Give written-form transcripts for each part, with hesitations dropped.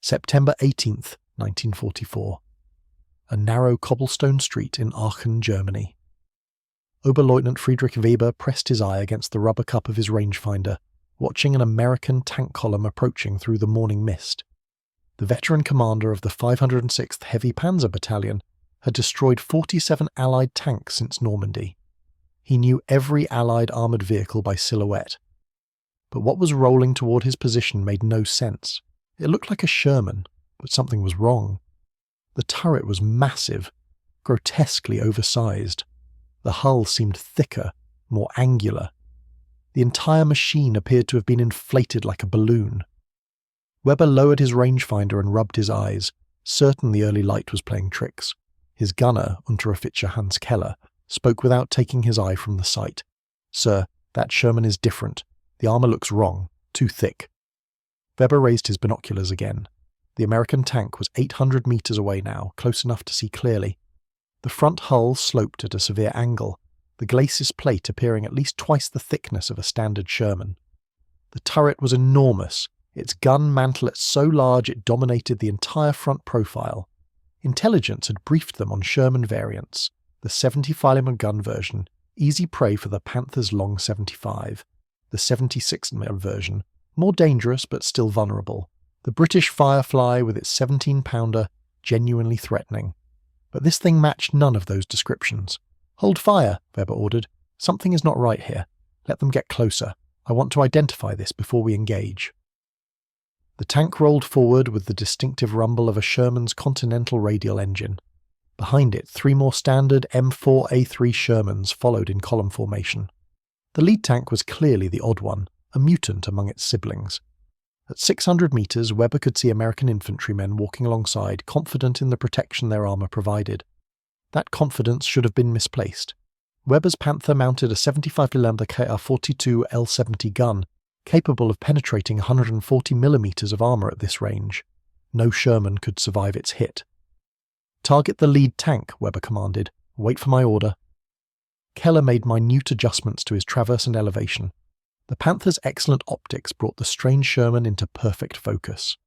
September 18th, 1944. A narrow cobblestone street in Aachen, Germany. Oberleutnant Friedrich Weber pressed his eye against the rubber cup of his rangefinder, watching an American tank column approaching through the morning mist. The veteran commander of the 506th Heavy Panzer Battalion had destroyed 47 Allied tanks since Normandy. He knew every Allied armoured vehicle by silhouette. But what was rolling toward his position made no sense. It looked like a Sherman, but something was wrong. The turret was massive, grotesquely oversized. The hull seemed thicker, more angular. The entire machine appeared to have been inflated like a balloon. Weber lowered his rangefinder and rubbed his eyes, certain the early light was playing tricks. His gunner, Unteroffizier Hans Keller, spoke without taking his eye from the sight. "Sir, that Sherman is different. The armour looks wrong, too thick." Weber raised his binoculars again. The American tank was 800 metres away now, close enough to see clearly. The front hull sloped at a severe angle, the glacis plate appearing at least twice the thickness of a standard Sherman. The turret was enormous, its gun mantlet so large it dominated the entire front profile. Intelligence had briefed them on Sherman variants, the 70mm gun version, easy prey for the Panther's long 75, the 76mm version, more dangerous but still vulnerable, the British Firefly with its 17-pounder, genuinely threatening. But this thing matched none of those descriptions. "Hold fire," Weber ordered. "Something is not right here. Let them get closer. I want to identify this before we engage." The tank rolled forward with the distinctive rumble of a Sherman's Continental radial engine. Behind it, 3 more standard M4A3 Shermans followed in column formation. The lead tank was clearly the odd one, a mutant among its siblings. At 600 metres, Weber could see American infantrymen walking alongside, confident in the protection their armour provided. That confidence should have been misplaced. Weber's Panther mounted a 75mm KR-42 L70 gun, capable of penetrating 140mm of armour at this range. No Sherman could survive its hit. "Target the lead tank," Weber commanded. "Wait for my order." Keller made minute adjustments to his traverse and elevation. The Panther's excellent optics brought the strange Sherman into perfect focus.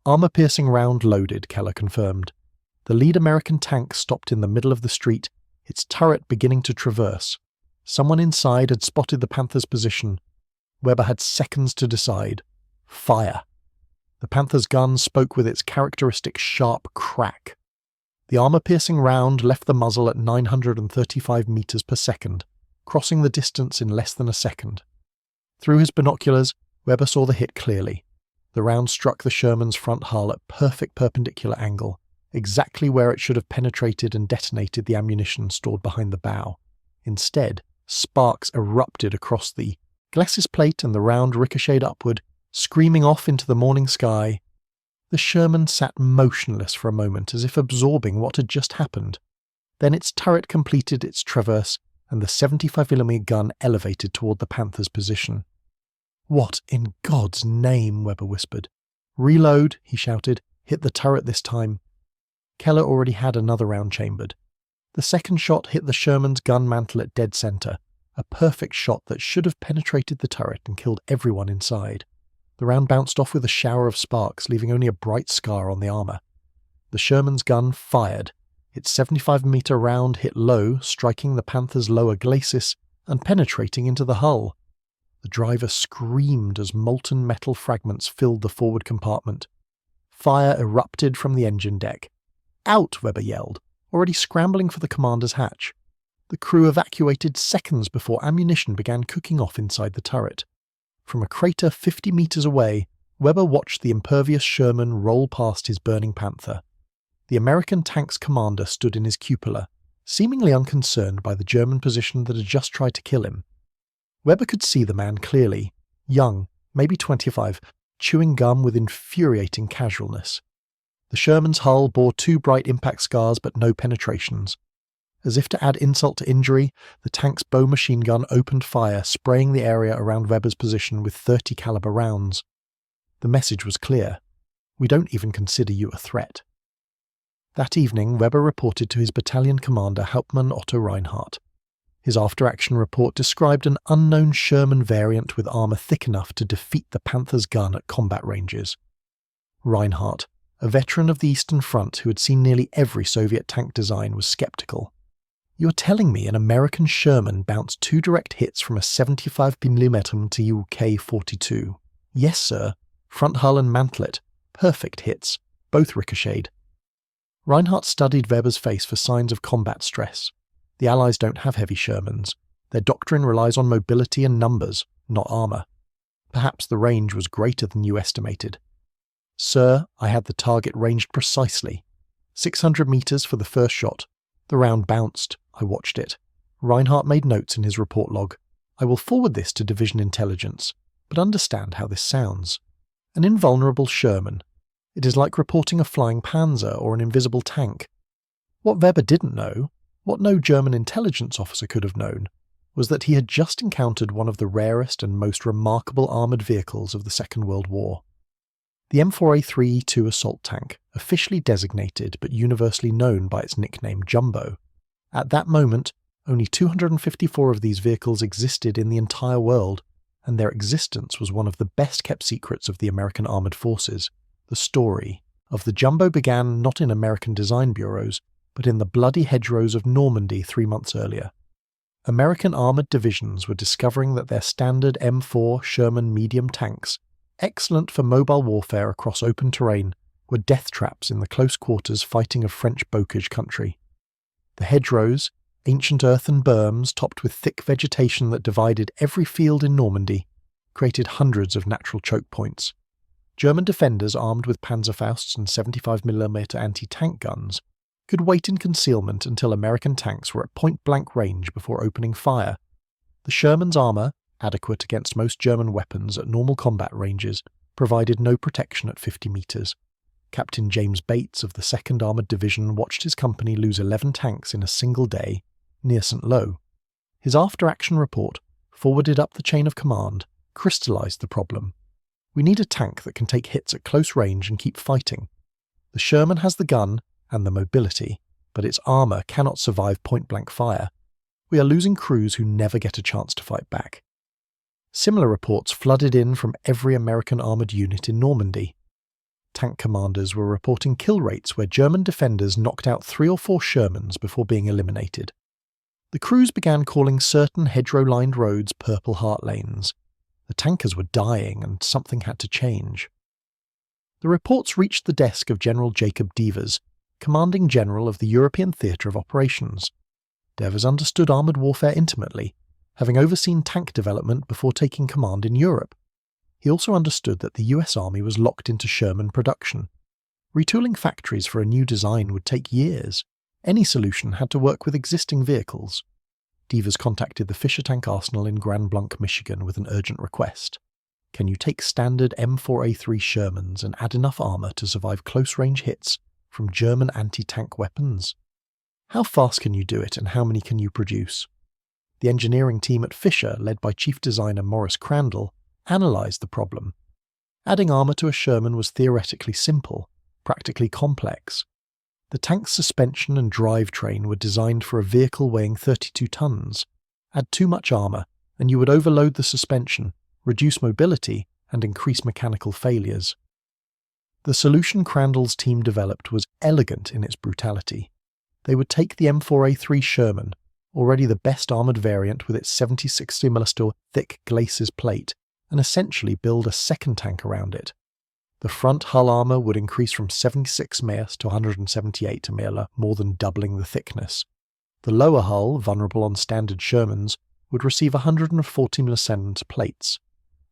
"Armour-piercing round loaded," Keller confirmed. The lead American tank stopped in the middle of the street, its turret beginning to traverse. Someone inside had spotted the Panther's position. Weber had seconds to decide. Fire. The Panther's gun spoke with its characteristic sharp crack. The armour-piercing round left the muzzle at 935 metres per second, crossing the distance in less than a second. Through his binoculars, Weber saw the hit clearly. The round struck the Sherman's front hull at perfect perpendicular angle, exactly where it should have penetrated and detonated the ammunition stored behind the bow. Instead, sparks erupted across the glacis plate and the round ricocheted upward, screaming off into the morning sky. The Sherman sat motionless for a moment as if absorbing what had just happened. Then its turret completed its traverse and the 75mm gun elevated toward the Panther's position. "What in God's name?" Weber whispered. "Reload," he shouted. "Hit the turret this time." Keller already had another round chambered. The second shot hit the Sherman's gun mantle at dead centre, a perfect shot that should have penetrated the turret and killed everyone inside. The round bounced off with a shower of sparks, leaving only a bright scar on the armour. The Sherman's gun fired. Its 75-metre round hit low, striking the Panther's lower glacis and penetrating into the hull. The driver screamed as molten metal fragments filled the forward compartment. Fire erupted from the engine deck. "Out!" Weber yelled, already scrambling for the commander's hatch. The crew evacuated seconds before ammunition began cooking off inside the turret. From a crater 50 metres away, Weber watched the impervious Sherman roll past his burning Panther. The American tank's commander stood in his cupola, seemingly unconcerned by the German position that had just tried to kill him. Weber could see the man clearly, young, maybe 25, chewing gum with infuriating casualness. The Sherman's hull bore 2 bright impact scars but no penetrations. As if to add insult to injury, the tank's bow machine gun opened fire, spraying the area around Weber's position with 30 caliber rounds. The message was clear. "We don't even consider you a threat." That evening, Weber reported to his battalion commander Hauptmann Otto Reinhardt. His after-action report described an unknown Sherman variant with armour thick enough to defeat the Panther's gun at combat ranges. Reinhardt, a veteran of the Eastern Front who had seen nearly every Soviet tank design, was skeptical. "You're telling me an American Sherman bounced 2 direct hits from a 75mm TUK-42? Yes, sir. Front hull and mantlet. Perfect hits. Both ricocheted." Reinhardt studied Weber's face for signs of combat stress. The Allies don't have heavy Shermans. Their doctrine relies on mobility and numbers, not armour. Perhaps the range was greater than you estimated. "Sir, I had the target ranged precisely. 600 metres for the first shot. The round bounced. I watched it." Reinhardt made notes in his report log. "I will forward this to Division Intelligence, but understand how this sounds. An invulnerable Sherman. It is like reporting a flying Panzer or an invisible tank." What Weber didn't know, what no German intelligence officer could have known, was that he had just encountered one of the rarest and most remarkable armoured vehicles of the Second World War. The M4A3E2 assault tank, officially designated but universally known by its nickname Jumbo. At that moment, only 254 of these vehicles existed in the entire world, and their existence was one of the best-kept secrets of the American armoured forces. The story of the Jumbo began not in American design bureaus, but in the bloody hedgerows of Normandy 3 months earlier. American armoured divisions were discovering that their standard M4 Sherman medium tanks, excellent for mobile warfare across open terrain, were death traps in the close quarters fighting of French bocage country. The hedgerows, ancient earthen berms topped with thick vegetation that divided every field in Normandy, created hundreds of natural choke points. German defenders armed with Panzerfausts and 75mm anti-tank guns could wait in concealment until American tanks were at point-blank range before opening fire. The Sherman's armour, adequate against most German weapons at normal combat ranges, provided no protection at 50 metres. Captain James Bates of the 2nd Armoured Division watched his company lose 11 tanks in a single day, near St. Lo. His after-action report, forwarded up the chain of command, crystallised the problem. "We need a tank that can take hits at close range and keep fighting. The Sherman has the gun and the mobility, but its armour cannot survive point-blank fire. We are losing crews who never get a chance to fight back." Similar reports flooded in from every American armoured unit in Normandy. Tank commanders were reporting kill rates where German defenders knocked out 3 or 4 Shermans before being eliminated. The crews began calling certain hedgerow-lined roads Purple Heart lanes. The tankers were dying and something had to change. The reports reached the desk of General Jacob Devers, commanding general of the European Theatre of Operations. Devers understood armoured warfare intimately, having overseen tank development before taking command in Europe. He also understood that the US Army was locked into Sherman production. Retooling factories for a new design would take years. Any solution had to work with existing vehicles. Devers contacted the Fisher Tank Arsenal in Grand Blanc, Michigan with an urgent request. "Can you take standard M4A3 Shermans and add enough armour to survive close-range hits from German anti-tank weapons? How fast can you do it and how many can you produce?" The engineering team at Fisher, led by chief designer Maurice Crandall, analysed the problem. Adding armour to a Sherman was theoretically simple, practically complex. The tank's suspension and drivetrain were designed for a vehicle weighing 32 tons. Add too much armour, and you would overload the suspension, reduce mobility, and increase mechanical failures. The solution Crandall's team developed was elegant in its brutality. They would take the M4A3 Sherman, already the best armoured variant with its 70-60mm thick glacis plate, and essentially build a second tank around it. The front hull armour would increase from 76 ms to 178 mm, more than doubling the thickness. The lower hull, vulnerable on standard Shermans, would receive 140mm plates.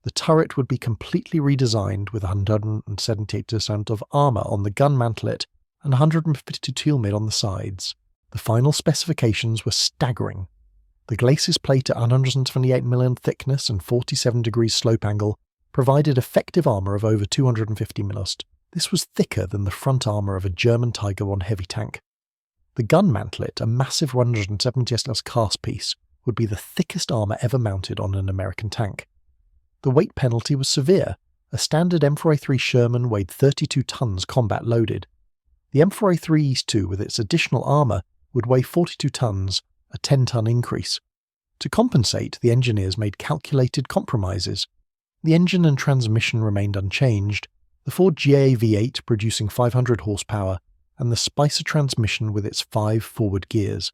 The turret would be completely redesigned with 178% of armour on the gun mantlet and 152mm on the sides. The final specifications were staggering. The glacis plate at 178mm thickness and 47 degrees slope angle provided effective armour of over 250mm. This was thicker than the front armour of a German Tiger I heavy tank. The gun mantlet, a massive 170 SLS cast piece, would be the thickest armour ever mounted on an American tank. The weight penalty was severe. A standard M4A3 Sherman weighed 32 tons combat loaded. The M4A3E2 with its additional armour would weigh 42 tons, a 10-ton increase. To compensate, the engineers made calculated compromises. The engine and transmission remained unchanged. the Ford GA V8 producing 500 horsepower, and the Spicer transmission with its 5 forward gears.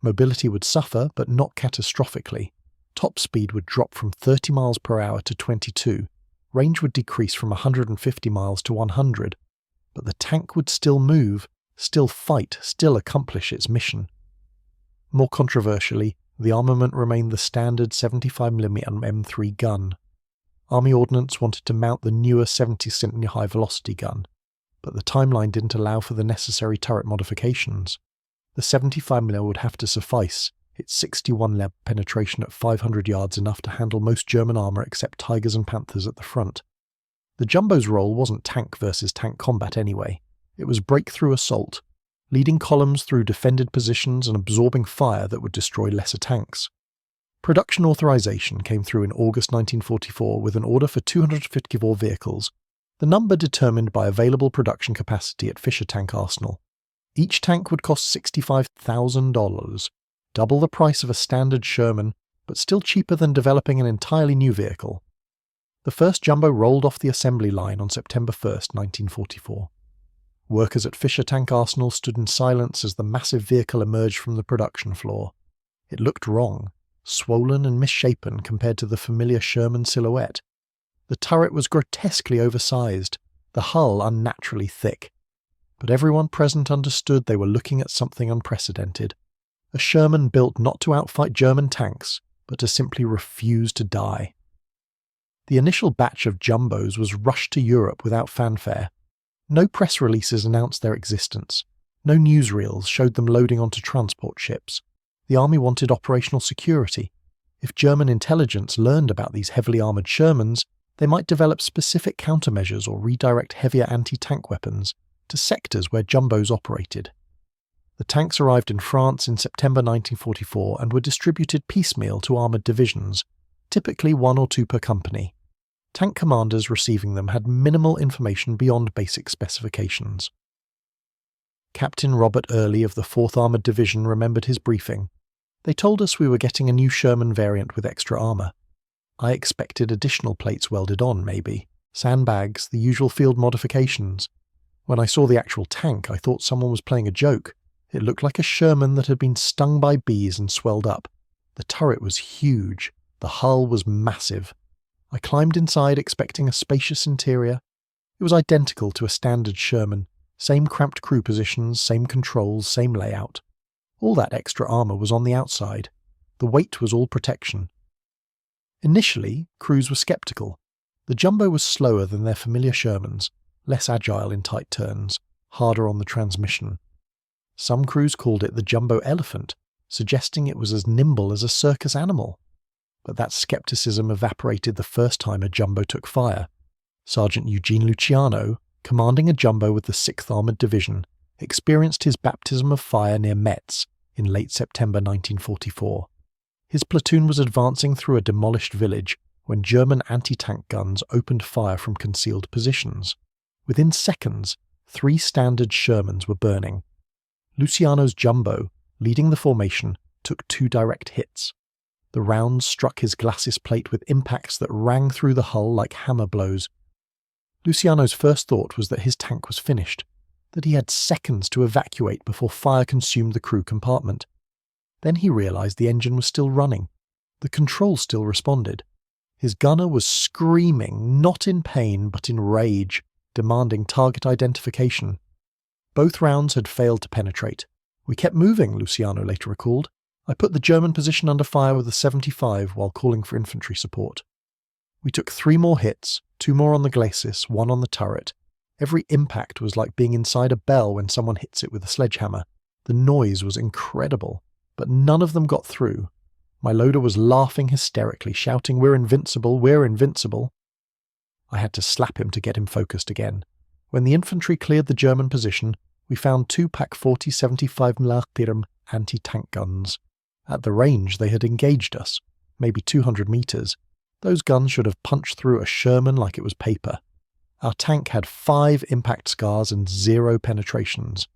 Mobility would suffer, but not catastrophically. Top speed would drop from 30 miles per hour to 22. Range would decrease from 150 miles to 100. But the tank would still move, still fight, still accomplish its mission. More controversially, the armament remained the standard 75mm M3 gun. Army Ordnance wanted to mount the newer 70cm high-velocity gun, but the timeline didn't allow for the necessary turret modifications. The 75mm would have to suffice, its 61 lead penetration at 500 yards enough to handle most German armour except Tigers and Panthers at the front. The Jumbo's role wasn't tank versus tank combat anyway. It was breakthrough assault, leading columns through defended positions and absorbing fire that would destroy lesser tanks. Production authorization came through in August 1944 with an order for 254 vehicles, the number determined by available production capacity at Fisher Tank Arsenal. Each tank would cost $65,000, double the price of a standard Sherman, but still cheaper than developing an entirely new vehicle. The first Jumbo rolled off the assembly line on September 1, 1944. Workers at Fisher Tank Arsenal stood in silence as the massive vehicle emerged from the production floor. It looked wrong, swollen and misshapen compared to the familiar Sherman silhouette. The turret was grotesquely oversized, the hull unnaturally thick. But everyone present understood they were looking at something unprecedented. A Sherman built not to outfight German tanks, but to simply refuse to die. The initial batch of Jumbos was rushed to Europe without fanfare. No press releases announced their existence. No newsreels showed them loading onto transport ships. The army wanted operational security. If German intelligence learned about these heavily armoured Shermans, they might develop specific countermeasures or redirect heavier anti-tank weapons to sectors where Jumbos operated. The tanks arrived in France in September 1944 and were distributed piecemeal to armoured divisions, typically 1 or 2 per company. Tank commanders receiving them had minimal information beyond basic specifications. Captain Robert Early of the 4th Armoured Division remembered his briefing. They told us we were getting a new Sherman variant with extra armour. I expected additional plates welded on, maybe, sandbags, the usual field modifications. When I saw the actual tank, I thought someone was playing a joke. It looked like a Sherman that had been stung by bees and swelled up. The turret was huge. The hull was massive. I climbed inside expecting a spacious interior. It was identical to a standard Sherman. Same cramped crew positions, same controls, same layout. All that extra armour was on the outside. The weight was all protection. Initially, crews were sceptical. The Jumbo was slower than their familiar Shermans, less agile in tight turns, harder on the transmission. Some crews called it the Jumbo Elephant, suggesting it was as nimble as a circus animal. But that scepticism evaporated the first time a Jumbo took fire. Sergeant Eugene Luciano, commanding a Jumbo with the 6th Armoured Division, experienced his baptism of fire near Metz in late September 1944. His platoon was advancing through a demolished village when German anti-tank guns opened fire from concealed positions. Within seconds, 3 standard Shermans were burning. Luciano's Jumbo, leading the formation, took 2 direct hits. The rounds struck his glacis plate with impacts that rang through the hull like hammer blows. Luciano's first thought was that his tank was finished, that he had seconds to evacuate before fire consumed the crew compartment. Then he realized the engine was still running. The controls still responded. His gunner was screaming, not in pain but in rage, demanding target identification. Both rounds had failed to penetrate. We kept moving, Luciano later recalled. I put the German position under fire with a 75 while calling for infantry support. We took 3 more hits, 2 more on the glacis, 1 on the turret. Every impact was like being inside a bell when someone hits it with a sledgehammer. The noise was incredible, but none of them got through. My loader was laughing hysterically, shouting, "We're invincible, we're invincible." I had to slap him to get him focused again. When the infantry cleared the German position, we found 2 Pak 40 75mm anti-tank guns. At the range, they had engaged us, maybe 200 meters. Those guns should have punched through a Sherman like it was paper. Our tank had 5 impact scars and 0 penetrations.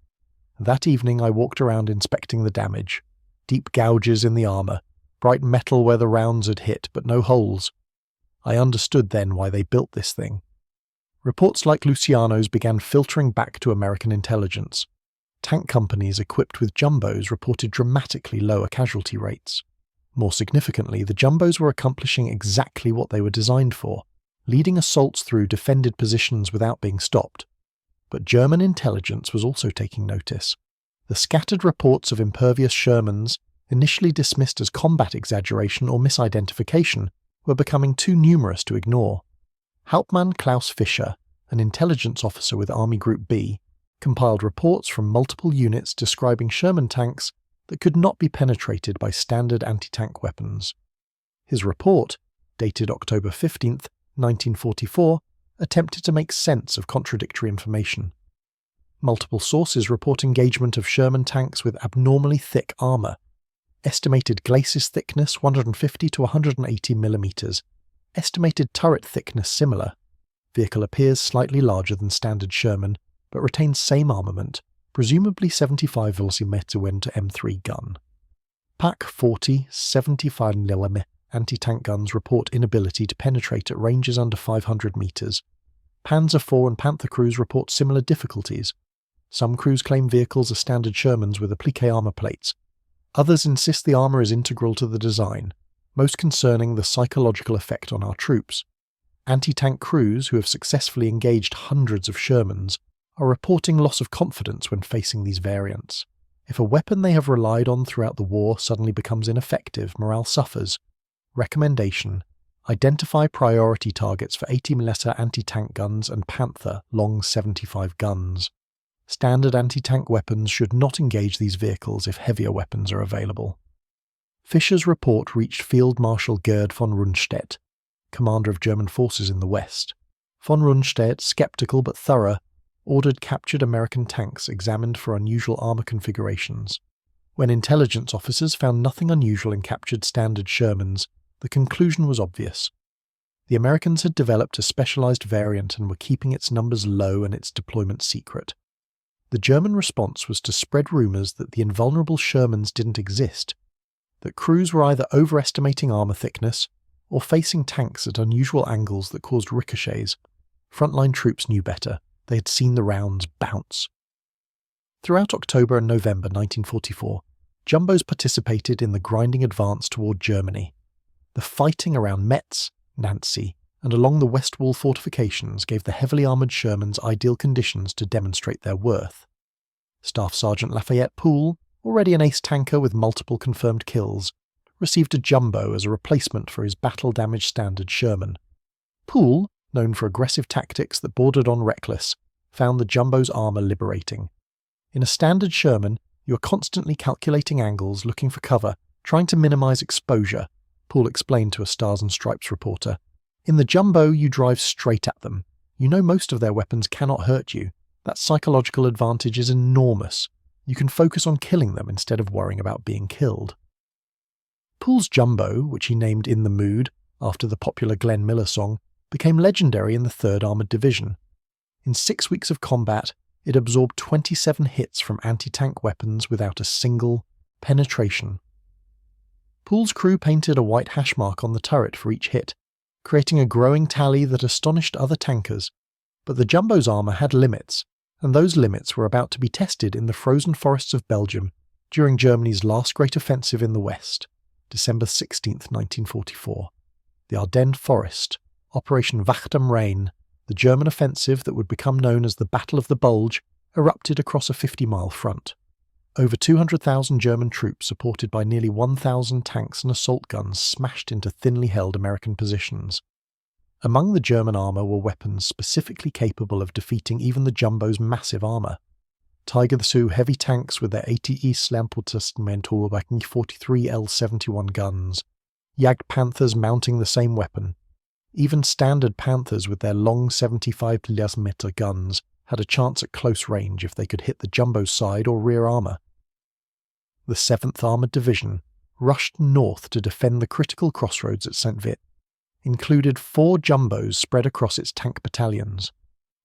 That evening I walked around inspecting the damage. Deep gouges in the armour, bright metal where the rounds had hit, but no holes. I understood then why they built this thing. Reports like Luciano's began filtering back to American intelligence. Tank companies equipped with jumbos reported dramatically lower casualty rates. More significantly, the jumbos were accomplishing exactly what they were designed for, leading assaults through defended positions without being stopped. But German intelligence was also taking notice. The scattered reports of impervious Shermans, initially dismissed as combat exaggeration or misidentification, were becoming too numerous to ignore. Hauptmann Klaus Fischer, an intelligence officer with Army Group B, compiled reports from multiple units describing Sherman tanks that could not be penetrated by standard anti-tank weapons. His report, dated October 15, 1944, attempted to make sense of contradictory information. Multiple sources report engagement of Sherman tanks with abnormally thick armour. Estimated glacis thickness 150 to 180 mm. Estimated turret thickness similar. Vehicle appears slightly larger than standard Sherman, but retains same armament, presumably 75 mm Winter M3 gun. Pak 40 75 mm anti-tank guns report inability to penetrate at ranges under 500 meters. Panzer IV and Panther crews report similar difficulties. Some crews claim vehicles are standard Shermans with applique armor plates. Others insist the armor is integral to the design, most concerning the psychological effect on our troops. Anti-tank crews who have successfully engaged hundreds of Shermans are reporting loss of confidence when facing these variants. If a weapon they have relied on throughout the war suddenly becomes ineffective, morale suffers. Recommendation: identify priority targets for 80mm anti-tank guns and Panther long 75 guns. Standard anti-tank weapons should not engage these vehicles if heavier weapons are available. Fischer's report reached Field Marshal Gerd von Rundstedt, commander of German forces in the West. Von Rundstedt, skeptical but thorough, ordered captured American tanks examined for unusual armor configurations. When intelligence officers found nothing unusual in captured standard Shermans, the conclusion was obvious. The Americans had developed a specialized variant and were keeping its numbers low and its deployment secret. The German response was to spread rumors that the invulnerable Shermans didn't exist, that crews were either overestimating armor thickness or facing tanks at unusual angles that caused ricochets. Frontline troops knew better. They had seen the rounds bounce. Throughout October and November 1944, jumbos participated in the grinding advance toward Germany. The fighting around Metz, Nancy, and along the West Wall fortifications gave the heavily armoured Shermans ideal conditions to demonstrate their worth. Staff Sergeant Lafayette Poole, already an ace tanker with multiple confirmed kills, received a jumbo as a replacement for his battle-damaged standard Sherman. Poole, known for aggressive tactics that bordered on reckless, found the jumbo's armour liberating. In a standard Sherman, you are constantly calculating angles, looking for cover, trying to minimise exposure, Poole explained to a Stars and Stripes reporter. In the jumbo, you drive straight at them. You know most of their weapons cannot hurt you. That psychological advantage is enormous. You can focus on killing them instead of worrying about being killed. Poole's jumbo, which he named In the Mood, after the popular Glenn Miller song, became legendary in the 3rd Armoured Division. In 6 weeks of combat, it absorbed 27 hits from anti-tank weapons without a single penetration. Poole's crew painted a white hash mark on the turret for each hit, creating a growing tally that astonished other tankers. But the jumbo's armour had limits, and those limits were about to be tested in the frozen forests of Belgium during Germany's last great offensive in the West, December 16, 1944. The Ardennes Forest, Operation Wacht am Rhein, the German offensive that would become known as the Battle of the Bulge, erupted across a 50-mile front. Over 200,000 German troops, supported by nearly 1,000 tanks and assault guns, smashed into thinly held American positions. Among the German armour were weapons specifically capable of defeating even the jumbo's massive armour. Tiger II heavy tanks with their ATE Slamputestenmentorwagen 43 L71 guns, Jagdpanthers mounting the same weapon. Even standard Panthers with their long 75 mm guns had a chance at close range if they could hit the jumbo's side or rear armour. The 7th Armoured Division, rushed north to defend the critical crossroads at St. Vith, included 4 jumbos spread across its tank battalions.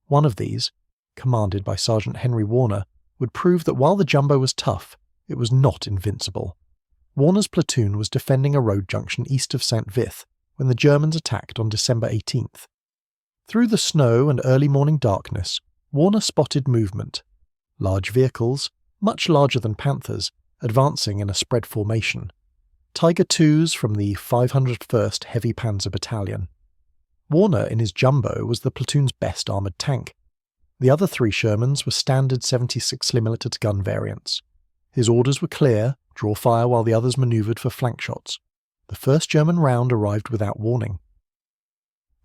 One of these, commanded by Sergeant Henry Warner, would prove that while the jumbo was tough, it was not invincible. Warner's platoon was defending a road junction east of St. Vith when the Germans attacked on December 18th. Through the snow and early morning darkness, Warner spotted movement. Large vehicles, much larger than Panthers, advancing in a spread formation. Tiger IIs from the 501st Heavy Panzer Battalion. Warner, in his jumbo, was the platoon's best armoured tank. The other 3 Shermans were standard 76mm gun variants. His orders were clear: draw fire while the others manoeuvred for flank shots. The first German round arrived without warning.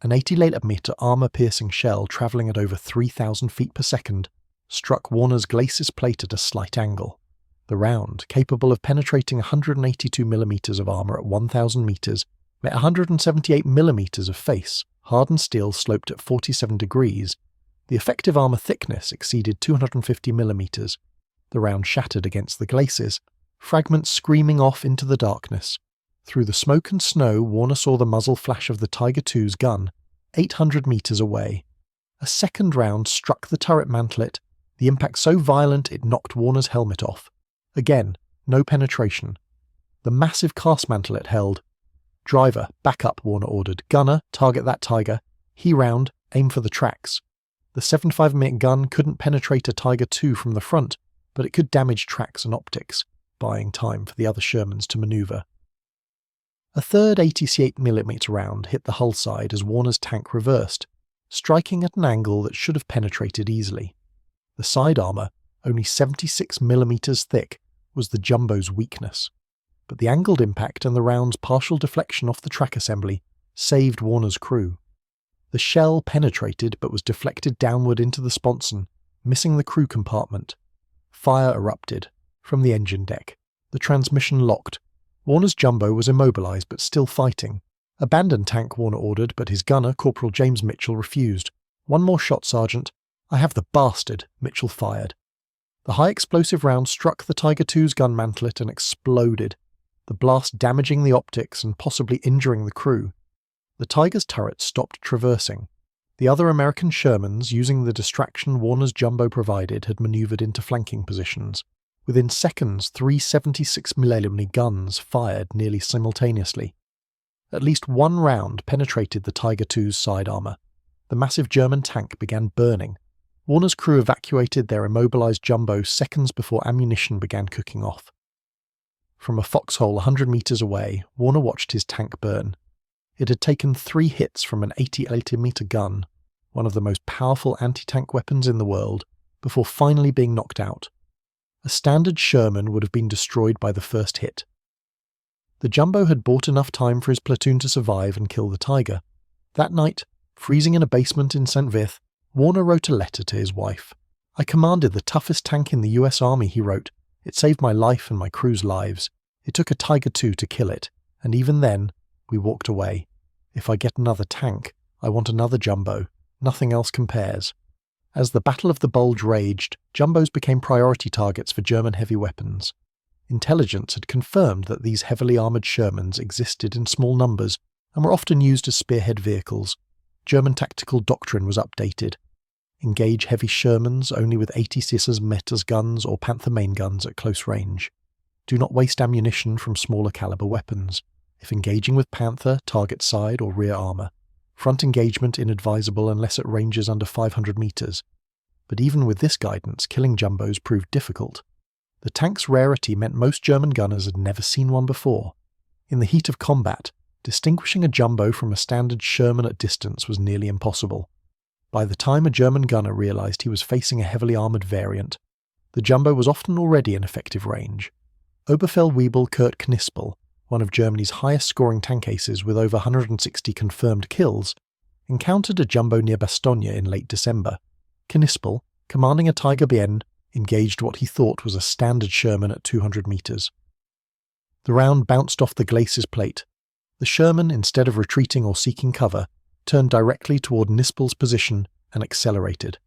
An 80mm armour-piercing shell travelling at over 3,000 feet per second struck Warner's glacis plate at a slight angle. The round, capable of penetrating 182mm of armour at 1,000 metres, met 178mm of face, hardened steel sloped at 47 degrees. The effective armour thickness exceeded 250mm. The round shattered against the glacis, fragments screaming off into the darkness. Through the smoke and snow, Warner saw the muzzle flash of the Tiger II's gun, 800 metres away. A second round struck the turret mantlet, the impact so violent it knocked Warner's helmet off. Again, no penetration. The massive cast mantlet held. "Driver, back up," Warner ordered. "Gunner, target that Tiger. He round, aim for the tracks." The 75mm gun couldn't penetrate a Tiger II from the front, but it could damage tracks and optics, buying time for the other Shermans to manoeuvre. A third 88mm round hit the hull side as Warner's tank reversed, striking at an angle that should have penetrated easily. The side armour, only 76mm thick, was the jumbo's weakness. But the angled impact and the round's partial deflection off the track assembly saved Warner's crew. The shell penetrated but was deflected downward into the sponson, missing the crew compartment. Fire erupted from the engine deck. The transmission locked. Warner's jumbo was immobilised but still fighting. "Abandon tank," Warner ordered, but his gunner, Corporal James Mitchell, refused. "One more shot, Sergeant." "I have the bastard," Mitchell fired. The high-explosive round struck the Tiger II's gun mantlet and exploded, the blast damaging the optics and possibly injuring the crew. The Tiger's turret stopped traversing. The other American Shermans, using the distraction Warner's jumbo provided, had manoeuvred into flanking positions. Within seconds, 3 76mm guns fired nearly simultaneously. At least one round penetrated the Tiger II's side armour. The massive German tank began burning. Warner's crew evacuated their immobilised jumbo seconds before ammunition began cooking off. From a foxhole 100 metres away, Warner watched his tank burn. It had taken 3 hits from an 80mm gun, one of the most powerful anti-tank weapons in the world, before finally being knocked out. A standard Sherman would have been destroyed by the first hit. The jumbo had bought enough time for his platoon to survive and kill the Tiger. That night, freezing in a basement in St. Vith, Warner wrote a letter to his wife. "I commanded the toughest tank in the US Army," he wrote. "It saved my life and my crew's lives. It took a Tiger II to kill it, and even then, we walked away. If I get another tank, I want another jumbo. Nothing else compares." As the Battle of the Bulge raged, jumbos became priority targets for German heavy weapons. Intelligence had confirmed that these heavily armoured Shermans existed in small numbers and were often used as spearhead vehicles. German tactical doctrine was updated. Engage heavy Shermans only with 86 Metters guns or Panther main guns at close range. Do not waste ammunition from smaller caliber weapons. If engaging with Panther, target side or rear armour. Front engagement inadvisable unless at ranges under 500 metres. But even with this guidance, killing jumbos proved difficult. The tank's rarity meant most German gunners had never seen one before. In the heat of combat, distinguishing a jumbo from a standard Sherman at distance was nearly impossible. By the time a German gunner realised he was facing a heavily armoured variant, the jumbo was often already in effective range. Oberfeldwebel Kurt Knispel, one of Germany's highest-scoring tank aces with over 160 confirmed kills, encountered a jumbo near Bastogne in late December. Knispel, commanding a Tiger Bien, engaged what he thought was a standard Sherman at 200 metres. The round bounced off the glacis plate. The Sherman, instead of retreating or seeking cover, turned directly toward Knispel's position and accelerated.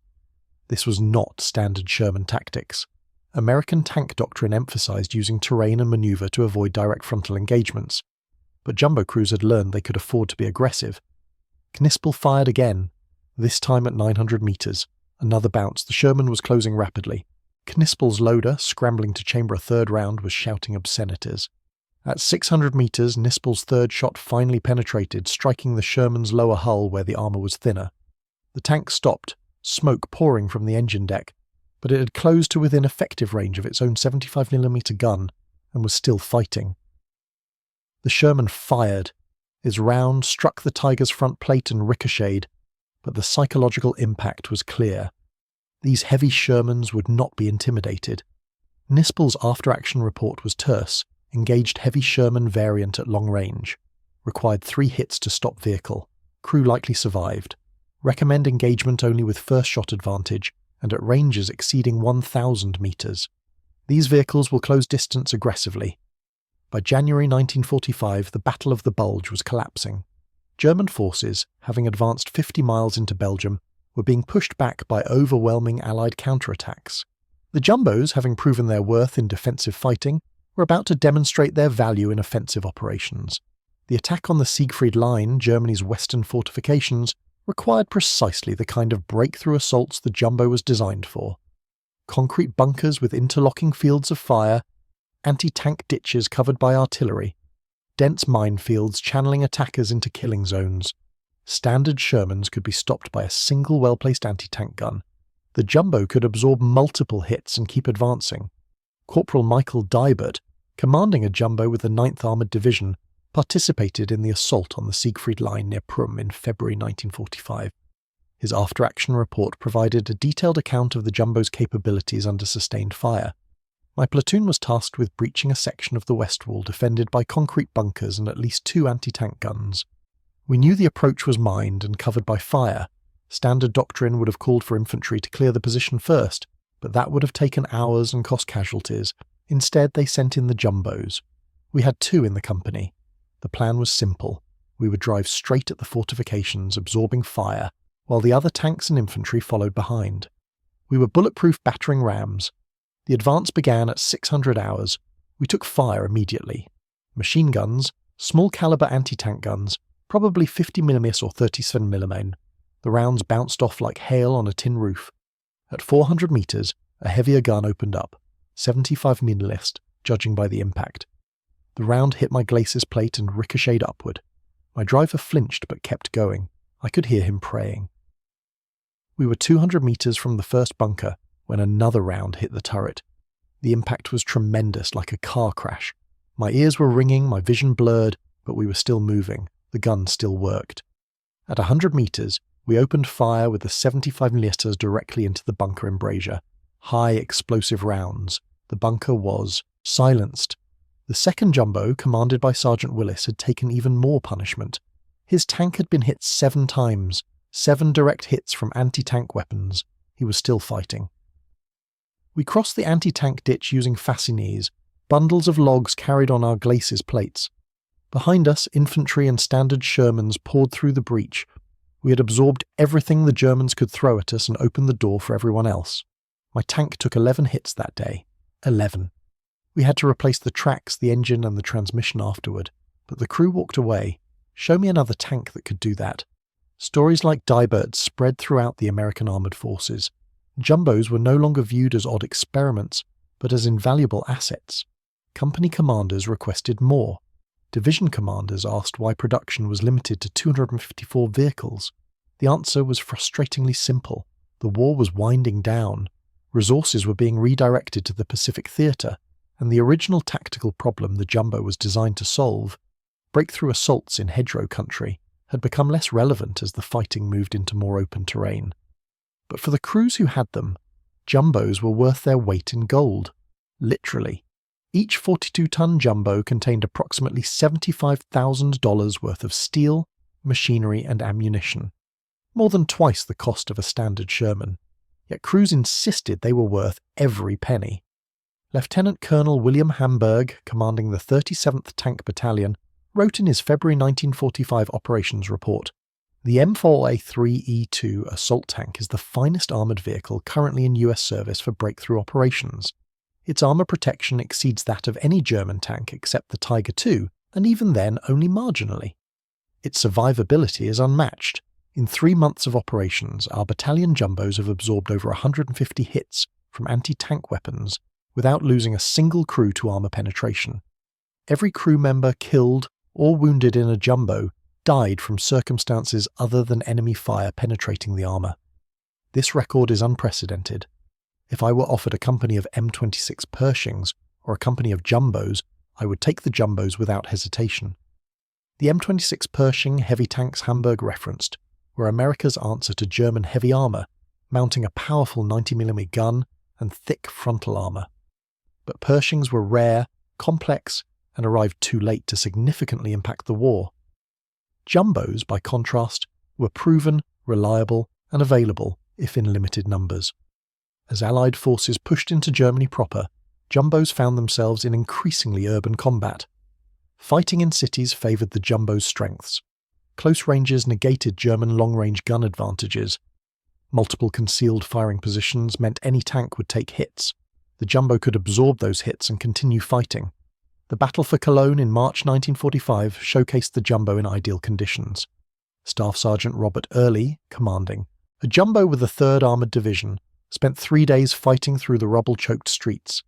This was not standard Sherman tactics. American tank doctrine emphasized using terrain and maneuver to avoid direct frontal engagements, but jumbo crews had learned they could afford to be aggressive. Knispel fired again, this time at 900 metres. Another bounce, the Sherman was closing rapidly. Knispel's loader, scrambling to chamber a third round, was shouting obscenities. At 600 metres, Knispel's third shot finally penetrated, striking the Sherman's lower hull where the armour was thinner. The tank stopped, smoke pouring from the engine deck, but it had closed to within effective range of its own 75mm gun and was still fighting. The Sherman fired. Its round struck the Tiger's front plate and ricocheted, but the psychological impact was clear. These heavy Shermans would not be intimidated. Nispel's after-action report was terse, engaged heavy Sherman variant at long range. Required 3 hits to stop vehicle. Crew likely survived. Recommend engagement only with first shot advantage and at ranges exceeding 1,000 meters. These vehicles will close distance aggressively. By January 1945, the Battle of the Bulge was collapsing. German forces, having advanced 50 miles into Belgium, were being pushed back by overwhelming Allied counterattacks. The Jumbos, having proven their worth in defensive fighting, were about to demonstrate their value in offensive operations. The attack on the Siegfried Line, Germany's western fortifications, required precisely the kind of breakthrough assaults the Jumbo was designed for. Concrete bunkers with interlocking fields of fire, anti-tank ditches covered by artillery, dense minefields channeling attackers into killing zones. Standard Shermans could be stopped by a single well-placed anti-tank gun. The Jumbo could absorb multiple hits and keep advancing. Corporal Michael Dybert, commanding a Jumbo with the 9th Armoured Division, participated in the assault on the Siegfried Line near Prüm in February 1945. His after-action report provided a detailed account of the Jumbo's capabilities under sustained fire. My platoon was tasked with breaching a section of the west wall defended by concrete bunkers and at least 2 anti-tank guns. We knew the approach was mined and covered by fire. Standard doctrine would have called for infantry to clear the position first, but that would have taken hours and cost casualties. Instead, they sent in the Jumbos. We had 2 in the company. The plan was simple. We would drive straight at the fortifications, absorbing fire, while the other tanks and infantry followed behind. We were bulletproof battering rams. The advance began at 600 hours. We took fire immediately. Machine guns, small caliber anti-tank guns, probably 50mm or 37mm. The rounds bounced off like hail on a tin roof. At 400 meters, a heavier gun opened up, 75mm, judging by the impact. The round hit my glacis plate and ricocheted upward. My driver flinched but kept going. I could hear him praying. We were 200 meters from the first bunker when another round hit the turret. The impact was tremendous, like a car crash. My ears were ringing, my vision blurred, but we were still moving. The gun still worked. At 100 meters, we opened fire with the 75mm directly into the bunker embrasure. High explosive rounds. The bunker was silenced. The second Jumbo, commanded by Sergeant Willis, had taken even more punishment. His tank had been hit 7 times, 7 direct hits from anti-tank weapons. He was still fighting. We crossed the anti-tank ditch using fascines, bundles of logs carried on our glacis plates. Behind us, infantry and standard Shermans poured through the breach. We had absorbed everything the Germans could throw at us and opened the door for everyone else. My tank took 11 hits that day. 11. We had to replace the tracks, the engine and the transmission afterward, but the crew walked away. Show me another tank that could do that. Stories like Dybert's spread throughout the American armoured forces. Jumbos were no longer viewed as odd experiments, but as invaluable assets. Company commanders requested more. Division commanders asked why production was limited to 254 vehicles. The answer was frustratingly simple. The war was winding down. Resources were being redirected to the Pacific Theatre, and the original tactical problem the Jumbo was designed to solve, breakthrough assaults in hedgerow country, had become less relevant as the fighting moved into more open terrain. But for the crews who had them, Jumbos were worth their weight in gold. Literally. Each 42-ton Jumbo contained approximately $75,000 worth of steel, machinery and ammunition. More than twice the cost of a standard Sherman. Yet crews insisted they were worth every penny. Lieutenant Colonel William Hamburg, commanding the 37th Tank Battalion, wrote in his February 1945 operations report, "The M4A3E2 assault tank is the finest armoured vehicle currently in US service for breakthrough operations. Its armour protection exceeds that of any German tank except the Tiger II, and even then only marginally. Its survivability is unmatched. In 3 months of operations, our battalion Jumbos have absorbed over 150 hits from anti-tank weapons without losing a single crew to armour penetration. Every crew member killed or wounded in a Jumbo died from circumstances other than enemy fire penetrating the armour. This record is unprecedented. If I were offered a company of M26 Pershings or a company of Jumbos, I would take the Jumbos without hesitation. The M26 Pershing heavy tanks Hamburg referenced were America's answer to German heavy armour, mounting a powerful 90mm gun and thick frontal armour. But Pershings were rare, complex, and arrived too late to significantly impact the war. Jumbos, by contrast, were proven, reliable, and available, if in limited numbers. As Allied forces pushed into Germany proper, Jumbos found themselves in increasingly urban combat. Fighting in cities favoured the Jumbo's strengths. Close ranges negated German long-range gun advantages. Multiple concealed firing positions meant any tank would take hits. The Jumbo could absorb those hits and continue fighting. The battle for Cologne in March 1945 showcased the Jumbo in ideal conditions. Staff Sergeant Robert Early, commanding, a Jumbo with the 3rd Armoured Division, spent 3 days fighting through the rubble-choked streets.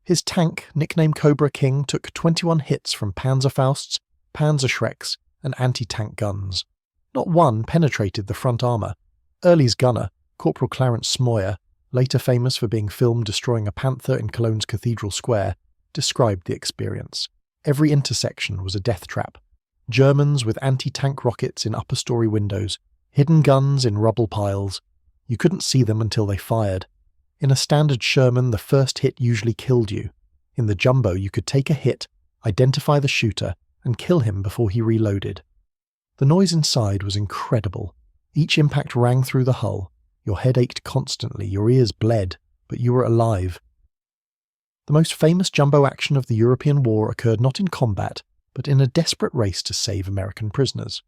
His tank, nicknamed Cobra King, took 21 hits from Panzerfausts, Panzerschrecks, and anti-tank guns. Not one penetrated the front armour. Early's gunner, Corporal Clarence Smoyer, later famous for being filmed destroying a Panther in Cologne's Cathedral Square, described the experience. Every intersection was a death trap. Germans with anti-tank rockets in upper-story windows, hidden guns in rubble piles. You couldn't see them until they fired. In a standard Sherman, the first hit usually killed you. In the Jumbo, you could take a hit, identify the shooter, and kill him before he reloaded. The noise inside was incredible. Each impact rang through the hull. Your head ached constantly, your ears bled, but you were alive. The most famous Jumbo action of the European war occurred not in combat, but in a desperate race to save American prisoners.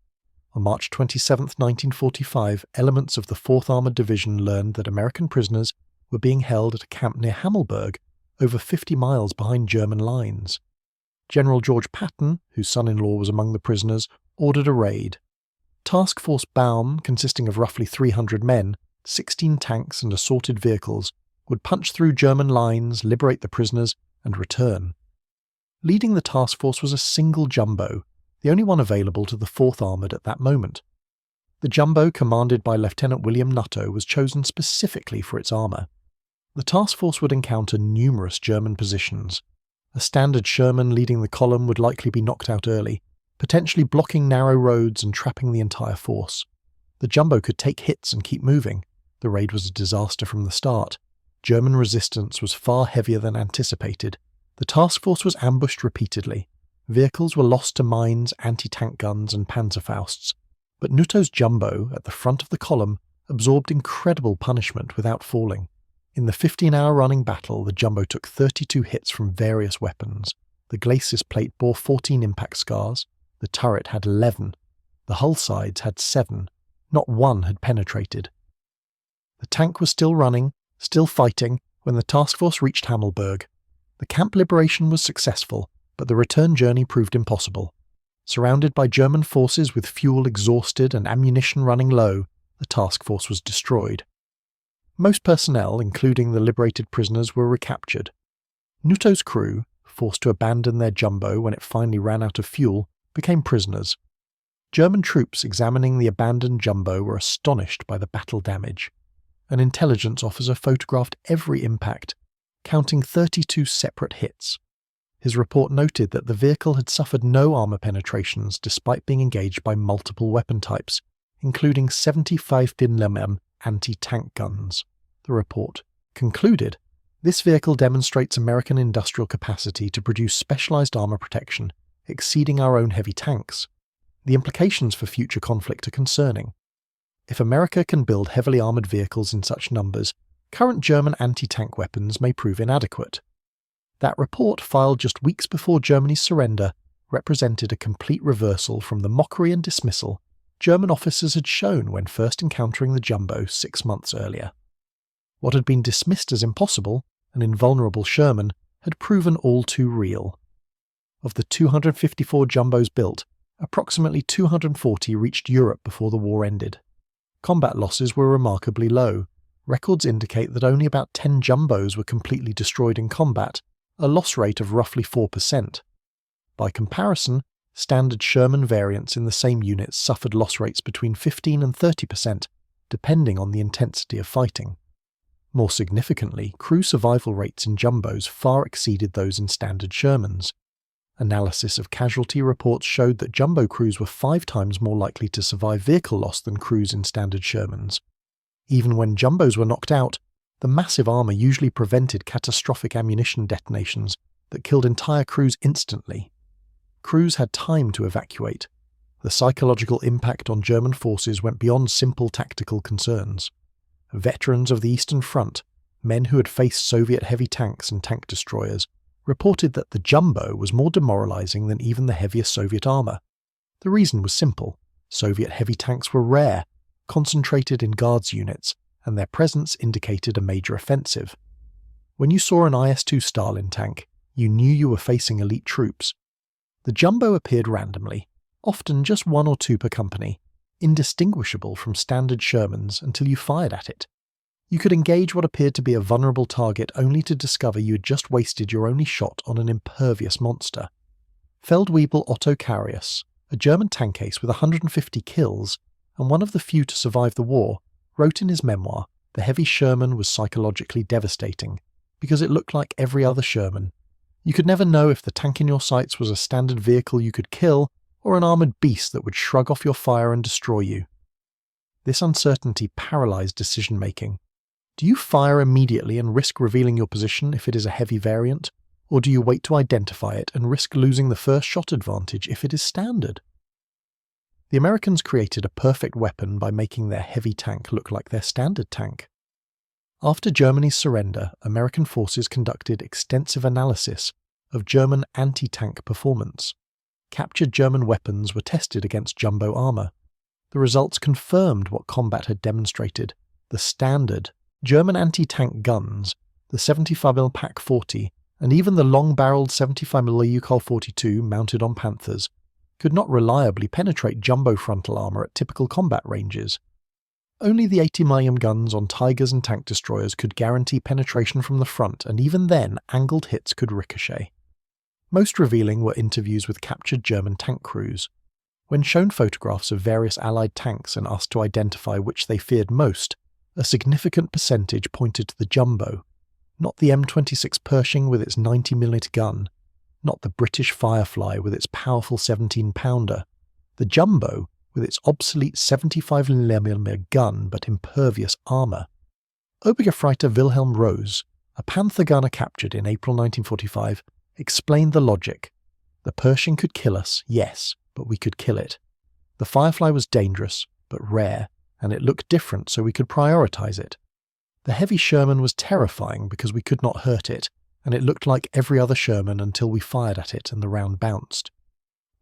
On March 27, 1945, elements of the 4th Armoured Division learned that American prisoners were being held at a camp near Hammelburg, over 50 miles behind German lines. General George Patton, whose son-in-law was among the prisoners, ordered a raid. Task Force Baum, consisting of roughly 300 men, 16 tanks and assorted vehicles, would punch through German lines, liberate the prisoners, and return. Leading the task force was a single Jumbo, the only one available to the 4th Armoured at that moment. The Jumbo, commanded by Lieutenant William Nutto, was chosen specifically for its armour. The task force would encounter numerous German positions. A standard Sherman leading the column would likely be knocked out early, potentially blocking narrow roads and trapping the entire force. The Jumbo could take hits and keep moving. The raid was a disaster from the start. German resistance was far heavier than anticipated. The task force was ambushed repeatedly. Vehicles were lost to mines, anti-tank guns, and Panzerfausts. But Nutto's Jumbo, at the front of the column, absorbed incredible punishment without falling. In the 15-hour running battle, the Jumbo took 32 hits from various weapons. The glacis plate bore 14 impact scars. The turret had 11. The hull sides had 7. Not one had penetrated. The tank was still running, still fighting, when the task force reached Hammelburg. The camp liberation was successful, but the return journey proved impossible. Surrounded by German forces with fuel exhausted and ammunition running low, the task force was destroyed. Most personnel, including the liberated prisoners, were recaptured. Nutto's crew, forced to abandon their Jumbo when it finally ran out of fuel, became prisoners. German troops examining the abandoned Jumbo were astonished by the battle damage. An intelligence officer photographed every impact, counting 32 separate hits. His report noted that the vehicle had suffered no armour penetrations despite being engaged by multiple weapon types, including 75 mm anti-tank guns. The report concluded, "This vehicle demonstrates American industrial capacity to produce specialised armour protection, exceeding our own heavy tanks. The implications for future conflict are concerning. If America can build heavily armoured vehicles in such numbers, current German anti-tank weapons may prove inadequate." That report, filed just weeks before Germany's surrender, represented a complete reversal from the mockery and dismissal German officers had shown when first encountering the Jumbo 6 months earlier. What had been dismissed as impossible, an invulnerable Sherman, had proven all too real. Of the 254 Jumbos built, approximately 240 reached Europe before the war ended. Combat losses were remarkably low. Records indicate that only about 10 Jumbos were completely destroyed in combat, a loss rate of roughly 4%. By comparison, Standard Sherman variants in the same units suffered loss rates between 15 and 30%, depending on the intensity of fighting. More significantly, crew survival rates in jumbos far exceeded those in standard Shermans. Analysis of casualty reports showed that jumbo crews were 5 times more likely to survive vehicle loss than crews in standard Shermans. Even when jumbos were knocked out, the massive armour usually prevented catastrophic ammunition detonations that killed entire crews instantly. Crews had time to evacuate. The psychological impact on German forces went beyond simple tactical concerns. Veterans of the Eastern Front, men who had faced Soviet heavy tanks and tank destroyers, reported that the jumbo was more demoralizing than even the heaviest Soviet armour. The reason was simple. Soviet heavy tanks were rare, concentrated in guards units, and their presence indicated a major offensive. When you saw an IS-2 Stalin tank, you knew you were facing elite troops. The jumbo appeared randomly, often just 1 or 2 per company, indistinguishable from standard Shermans until you fired at it. You could engage what appeared to be a vulnerable target only to discover you had just wasted your only shot on an impervious monster. Feldwebel Otto Carius, a German tank ace with 150 kills, and one of the few to survive the war, wrote in his memoir, "The heavy Sherman was psychologically devastating, because it looked like every other Sherman. You could never know if the tank in your sights was a standard vehicle you could kill, or an armoured beast that would shrug off your fire and destroy you." This uncertainty paralysed decision-making. Do you fire immediately and risk revealing your position if it is a heavy variant, or do you wait to identify it and risk losing the first shot advantage if it is standard? The Americans created a perfect weapon by making their heavy tank look like their standard tank. After Germany's surrender, American forces conducted extensive analysis of German anti-tank performance. Captured German weapons were tested against jumbo armour. The results confirmed what combat had demonstrated. The standard German anti-tank guns, the 75mm Pak 40, and even the long-barreled 75mm Leuthold 42 mounted on Panthers, could not reliably penetrate jumbo frontal armour at typical combat ranges. Only the 80mm guns on Tigers and tank destroyers could guarantee penetration from the front, and even then angled hits could ricochet. Most revealing were interviews with captured German tank crews. When shown photographs of various Allied tanks and asked to identify which they feared most, a significant percentage pointed to the jumbo, not the M26 Pershing with its 90mm gun, not the British Firefly with its powerful 17-pounder, the jumbo with its obsolete 75mm gun but impervious armour. Obergefreiter Wilhelm Rose, a Panther gunner captured in April 1945, explained the logic. The Pershing could kill us, yes, but we could kill it. The Firefly was dangerous, but rare, and it looked different so we could prioritise it. The heavy Sherman was terrifying because we could not hurt it, and it looked like every other Sherman until we fired at it and the round bounced.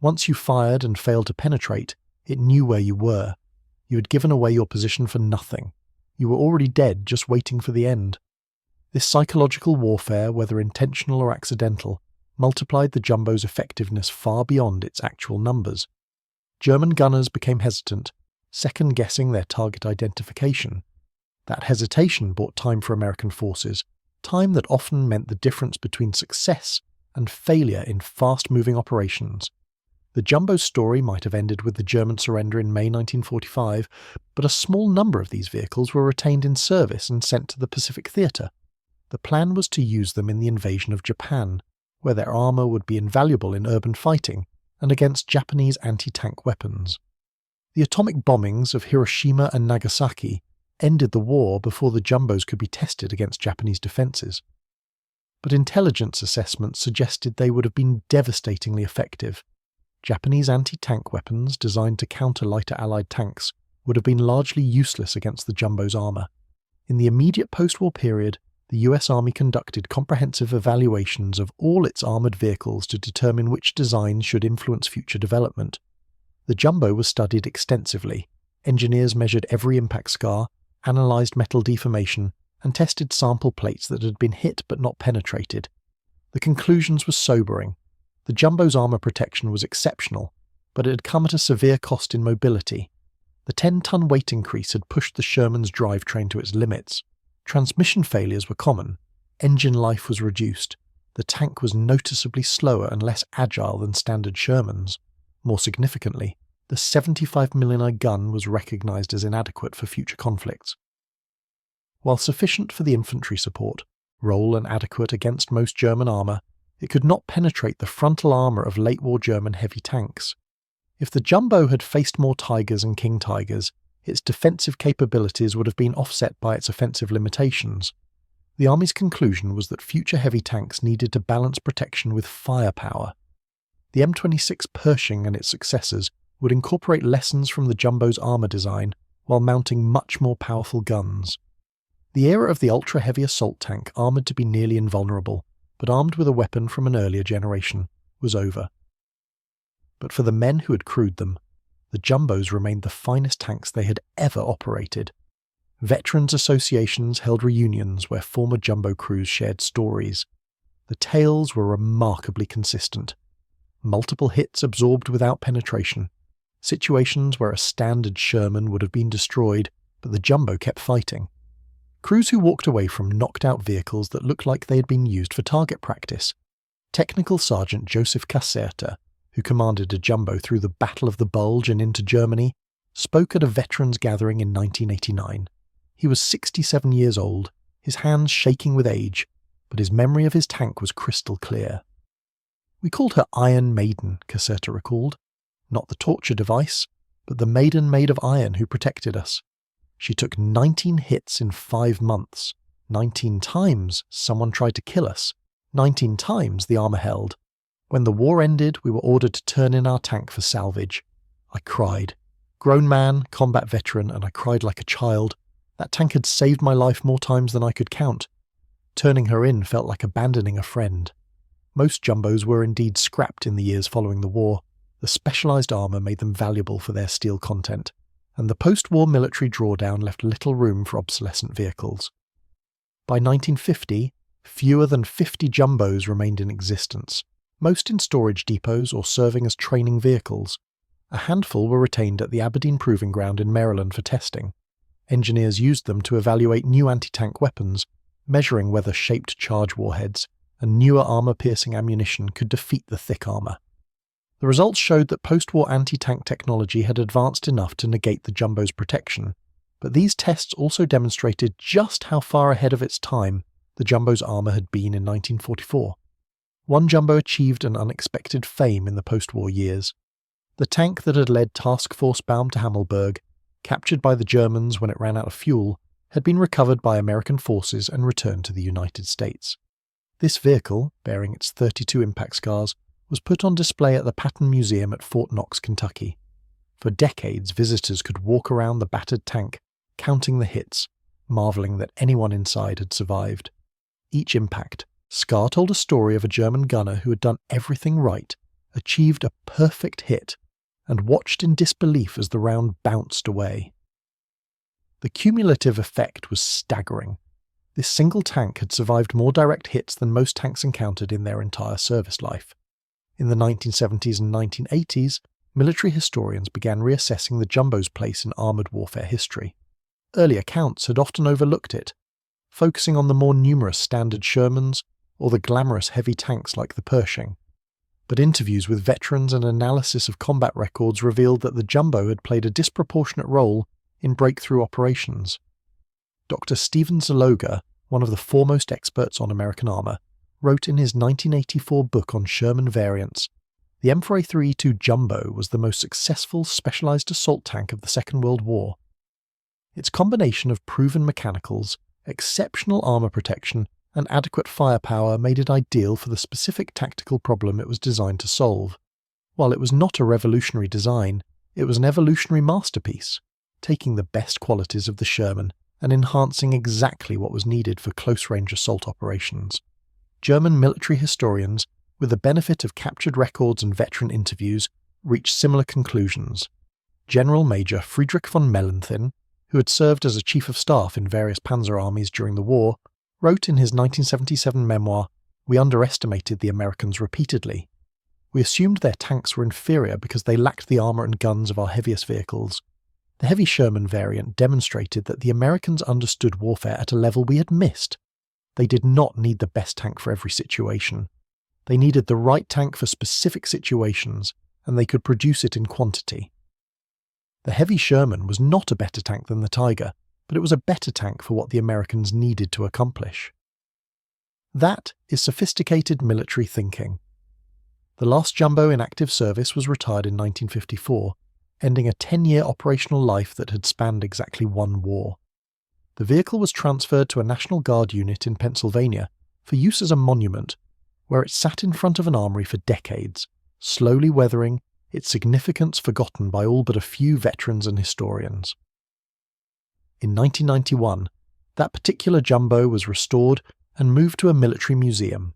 Once you fired and failed to penetrate, it knew where you were. You had given away your position for nothing. You were already dead, just waiting for the end. This psychological warfare, whether intentional or accidental, multiplied the jumbo's effectiveness far beyond its actual numbers. German gunners became hesitant, second-guessing their target identification. That hesitation bought time for American forces, time that often meant the difference between success and failure in fast-moving operations. The jumbo story might have ended with the German surrender in May 1945, but a small number of these vehicles were retained in service and sent to the Pacific Theatre. The plan was to use them in the invasion of Japan, where their armour would be invaluable in urban fighting and against Japanese anti-tank weapons. The atomic bombings of Hiroshima and Nagasaki ended the war before the jumbos could be tested against Japanese defences. But intelligence assessments suggested they would have been devastatingly effective. Japanese anti-tank weapons designed to counter lighter Allied tanks would have been largely useless against the jumbo's armour. In the immediate post-war period, the US Army conducted comprehensive evaluations of all its armoured vehicles to determine which designs should influence future development. The jumbo was studied extensively. Engineers measured every impact scar, analysed metal deformation, and tested sample plates that had been hit but not penetrated. The conclusions were sobering. The jumbo's armour protection was exceptional, but it had come at a severe cost in mobility. The 10-ton weight increase had pushed the Sherman's drivetrain to its limits. Transmission failures were common. Engine life was reduced. The tank was noticeably slower and less agile than standard Shermans. More significantly, the 75mm gun was recognized as inadequate for future conflicts. While sufficient for the infantry support, role and adequate against most German armour, it could not penetrate the frontal armour of late-war German heavy tanks. If the Jumbo had faced more Tigers and King Tigers, its defensive capabilities would have been offset by its offensive limitations. The Army's conclusion was that future heavy tanks needed to balance protection with firepower. The M26 Pershing and its successors would incorporate lessons from the Jumbo's armour design while mounting much more powerful guns. The era of the ultra-heavy assault tank, armoured to be nearly invulnerable, but armed with a weapon from an earlier generation, was over. But for the men who had crewed them, the Jumbos remained the finest tanks they had ever operated. Veterans associations held reunions where former Jumbo crews shared stories. The tales were remarkably consistent. Multiple hits absorbed without penetration. Situations where a standard Sherman would have been destroyed, but the Jumbo kept fighting. Crews who walked away from knocked-out vehicles that looked like they had been used for target practice. Technical Sergeant Joseph Caserta, who commanded a Jumbo through the Battle of the Bulge and into Germany, spoke at a veterans gathering in 1989. He was 67 years old, his hands shaking with age, but his memory of his tank was crystal clear. "We called her Iron Maiden," Caserta recalled. "Not the torture device, but the maiden made of iron who protected us. She took 19 hits in 5 months. 19 times someone tried to kill us. 19 times the armour held. When the war ended, we were ordered to turn in our tank for salvage. I cried. Grown man, combat veteran, and I cried like a child. That tank had saved my life more times than I could count. Turning her in felt like abandoning a friend." Most Jumbos were indeed scrapped in the years following the war. The specialised armour made them valuable for their steel content, and the post-war military drawdown left little room for obsolescent vehicles. By 1950, fewer than 50 Jumbos remained in existence, most in storage depots or serving as training vehicles. A handful were retained at the Aberdeen Proving Ground in Maryland for testing. Engineers used them to evaluate new anti-tank weapons, measuring whether shaped charge warheads and newer armour-piercing ammunition could defeat the thick armour. The results showed that post-war anti-tank technology had advanced enough to negate the Jumbo's protection, but these tests also demonstrated just how far ahead of its time the Jumbo's armour had been in 1944. One Jumbo achieved an unexpected fame in the post-war years. The tank that had led Task Force Baum to Hammelburg, captured by the Germans when it ran out of fuel, had been recovered by American forces and returned to the United States. This vehicle, bearing its 32 impact scars, was put on display at the Patton Museum at Fort Knox, Kentucky. For decades, visitors could walk around the battered tank, counting the hits, marvelling that anyone inside had survived. Each impact, scar told a story of a German gunner who had done everything right, achieved a perfect hit, and watched in disbelief as the round bounced away. The cumulative effect was staggering. This single tank had survived more direct hits than most tanks encountered in their entire service life. In the 1970s and 1980s, military historians began reassessing the Jumbo's place in armoured warfare history. Early accounts had often overlooked it, focusing on the more numerous standard Shermans or the glamorous heavy tanks like the Pershing. But interviews with veterans and analysis of combat records revealed that the Jumbo had played a disproportionate role in breakthrough operations. Dr. Stephen Zaloga, one of the foremost experts on American armour, wrote in his 1984 book on Sherman variants, "The M4A3E2 Jumbo was the most successful specialised assault tank of the Second World War. Its combination of proven mechanicals, exceptional armour protection, and adequate firepower made it ideal for the specific tactical problem it was designed to solve. While it was not a revolutionary design, it was an evolutionary masterpiece, taking the best qualities of the Sherman and enhancing exactly what was needed for close-range assault operations." German military historians, with the benefit of captured records and veteran interviews, reached similar conclusions. General Major Friedrich von Mellenthin, who had served as a chief of staff in various panzer armies during the war, wrote in his 1977 memoir, "We underestimated the Americans repeatedly. We assumed their tanks were inferior because they lacked the armour and guns of our heaviest vehicles. The heavy Sherman variant demonstrated that the Americans understood warfare at a level we had missed. They did not need the best tank for every situation. They needed the right tank for specific situations, and they could produce it in quantity. The heavy Sherman was not a better tank than the Tiger, but it was a better tank for what the Americans needed to accomplish. That is sophisticated military thinking. The last jumbo in active service was retired in 1954, ending a 10-year operational life that had spanned exactly one war. The vehicle was transferred to a National Guard unit in Pennsylvania for use as a monument, where it sat in front of an armory for decades, slowly weathering, its significance forgotten by all but a few veterans and historians. In 1991, that particular jumbo was restored and moved to a military museum.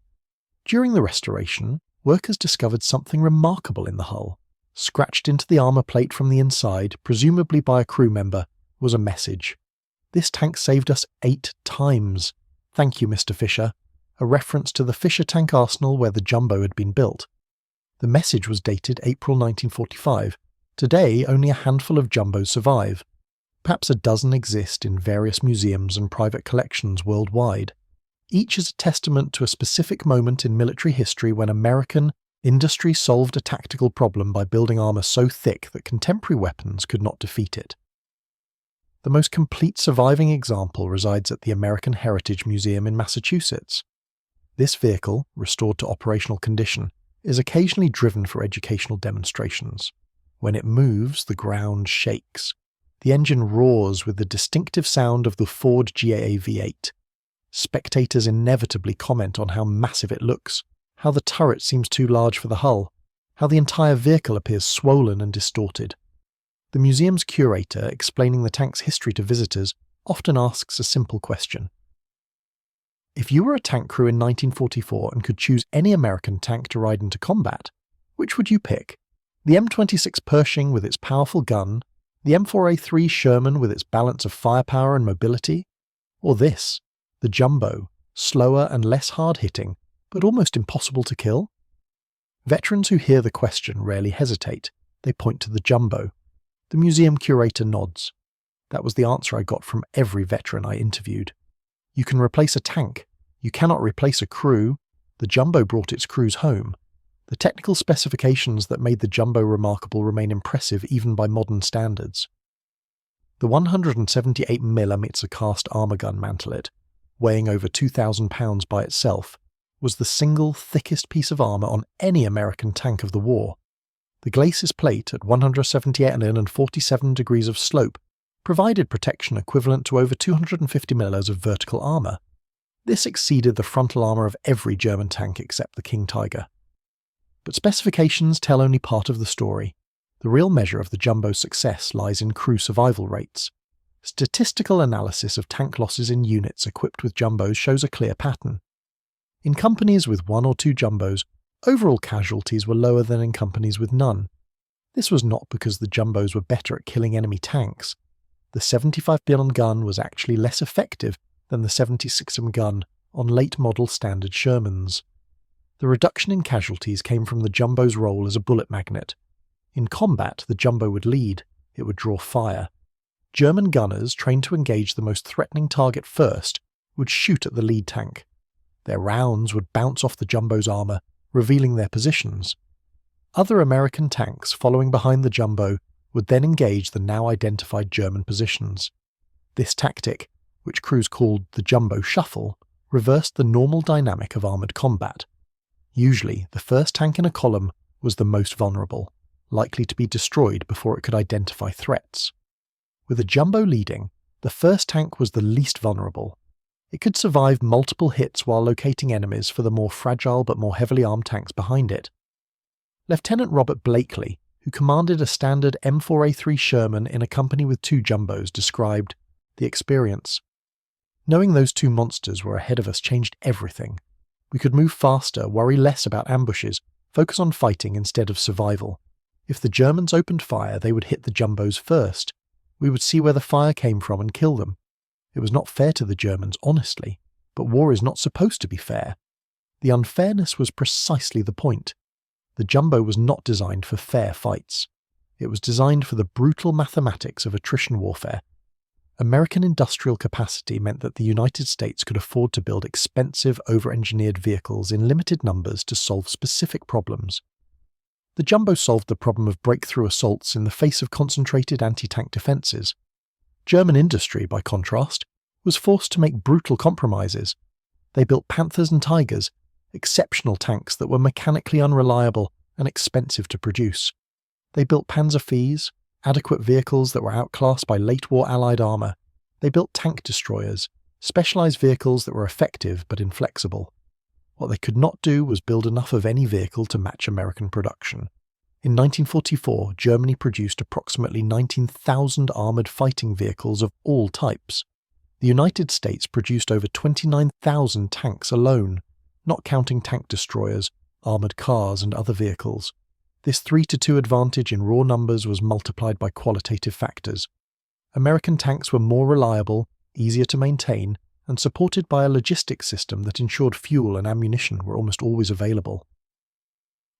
During the restoration, workers discovered something remarkable in the hull. Scratched into the armour plate from the inside, presumably by a crew member, was a message. "This tank saved us 8 times. Thank you, Mr. Fisher," a reference to the Fisher tank arsenal where the jumbo had been built. The message was dated April 1945. Today, only a handful of jumbos survive. Perhaps a dozen exist in various museums and private collections worldwide. Each is a testament to a specific moment in military history when American industry solved a tactical problem by building armour so thick that contemporary weapons could not defeat it. The most complete surviving example resides at the American Heritage Museum in Massachusetts. This vehicle, restored to operational condition, is occasionally driven for educational demonstrations. When it moves, the ground shakes. The engine roars with the distinctive sound of the Ford GAA V8. Spectators inevitably comment on how massive it looks, how the turret seems too large for the hull, how the entire vehicle appears swollen and distorted. The museum's curator, explaining the tank's history to visitors, often asks a simple question. If you were a tank crew in 1944 and could choose any American tank to ride into combat, which would you pick? The M26 Pershing with its powerful gun, the M4A3 Sherman with its balance of firepower and mobility, or this, the jumbo, slower and less hard-hitting, but almost impossible to kill? Veterans who hear the question rarely hesitate. They point to the jumbo. The museum curator nods. That was the answer I got from every veteran I interviewed. You can replace a tank. You cannot replace a crew. The jumbo brought its crews home. The technical specifications that made the jumbo remarkable remain impressive even by modern standards. The 178mm cast armour gun mantlet, weighing over 2,000 pounds by itself, was the single thickest piece of armour on any American tank of the war. The glacis plate at 178 and 47 degrees of slope provided protection equivalent to over 250 mm of vertical armour. This exceeded the frontal armour of every German tank except the King Tiger. But specifications tell only part of the story. The real measure of the jumbo's success lies in crew survival rates. Statistical analysis of tank losses in units equipped with jumbos shows a clear pattern. In companies with 1 or 2 jumbos, overall casualties were lower than in companies with none. This was not because the jumbos were better at killing enemy tanks. The 75mm gun was actually less effective than the 76mm gun on late-model standard Shermans. The reduction in casualties came from the jumbo's role as a bullet magnet. In combat, the jumbo would lead. It would draw fire. German gunners, trained to engage the most threatening target first, would shoot at the lead tank. Their rounds would bounce off the jumbo's armour, revealing their positions. Other American tanks following behind the jumbo would then engage the now identified German positions. This tactic, which crews called the jumbo shuffle, reversed the normal dynamic of armoured combat. Usually, the first tank in a column was the most vulnerable, likely to be destroyed before it could identify threats. With a jumbo leading, the first tank was the least vulnerable. It could survive multiple hits while locating enemies for the more fragile but more heavily armed tanks behind it. Lieutenant Robert Blakely, who commanded a standard M4A3 Sherman in a company with 2 jumbos, described the experience. Knowing those 2 monsters were ahead of us changed everything. We could move faster, worry less about ambushes, focus on fighting instead of survival. If the Germans opened fire, they would hit the jumbos first. We would see where the fire came from and kill them. It was not fair to the Germans, honestly, but war is not supposed to be fair. The unfairness was precisely the point. The jumbo was not designed for fair fights. It was designed for the brutal mathematics of attrition warfare. American industrial capacity meant that the United States could afford to build expensive, over-engineered vehicles in limited numbers to solve specific problems. The Jumbo solved the problem of breakthrough assaults in the face of concentrated anti-tank defences. German industry, by contrast, was forced to make brutal compromises. They built Panthers and Tigers, exceptional tanks that were mechanically unreliable and expensive to produce. They built Panzerviehs, adequate vehicles that were outclassed by late-war Allied armour. They built tank destroyers, specialised vehicles that were effective but inflexible. What they could not do was build enough of any vehicle to match American production. In 1944, Germany produced approximately 19,000 armoured fighting vehicles of all types. The United States produced over 29,000 tanks alone, not counting tank destroyers, armoured cars and other vehicles. This 3-to-2 advantage in raw numbers was multiplied by qualitative factors. American tanks were more reliable, easier to maintain, and supported by a logistics system that ensured fuel and ammunition were almost always available.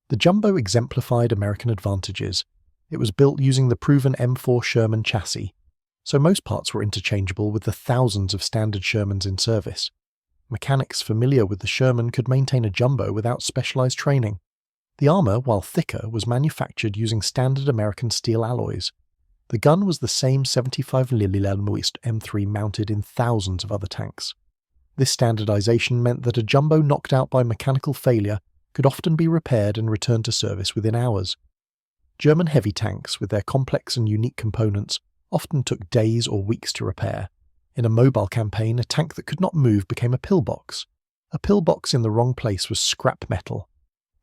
The Jumbo exemplified American advantages. It was built using the proven M4 Sherman chassis, so most parts were interchangeable with the thousands of standard Shermans in service. Mechanics familiar with the Sherman could maintain a Jumbo without specialised training. The armour, while thicker, was manufactured using standard American steel alloys. The gun was the same 75mm M3 mounted in thousands of other tanks. This standardisation meant that a Jumbo knocked out by mechanical failure could often be repaired and returned to service within hours. German heavy tanks, with their complex and unique components, often took days or weeks to repair. In a mobile campaign, a tank that could not move became a pillbox. A pillbox in the wrong place was scrap metal.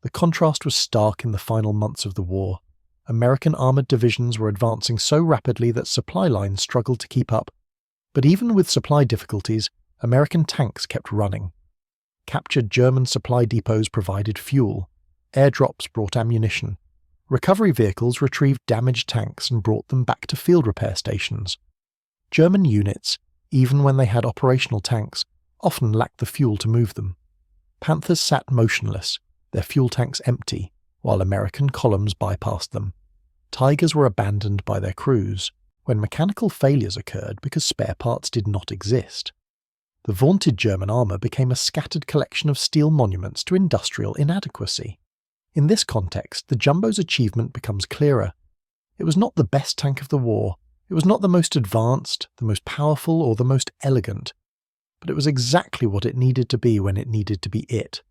The contrast was stark in the final months of the war. American armoured divisions were advancing so rapidly that supply lines struggled to keep up. But even with supply difficulties, American tanks kept running. Captured German supply depots provided fuel. Airdrops brought ammunition. Recovery vehicles retrieved damaged tanks and brought them back to field repair stations. German units, even when they had operational tanks, often lacked the fuel to move them. Panthers sat motionless, their fuel tanks empty, while American columns bypassed them. Tigers were abandoned by their crews when mechanical failures occurred because spare parts did not exist. The vaunted German armour became a scattered collection of steel monuments to industrial inadequacy. In this context, the Jumbo's achievement becomes clearer. It was not the best tank of the war, it was not the most advanced, the most powerful, or the most elegant, but it was exactly what it needed to be when it needed to be it.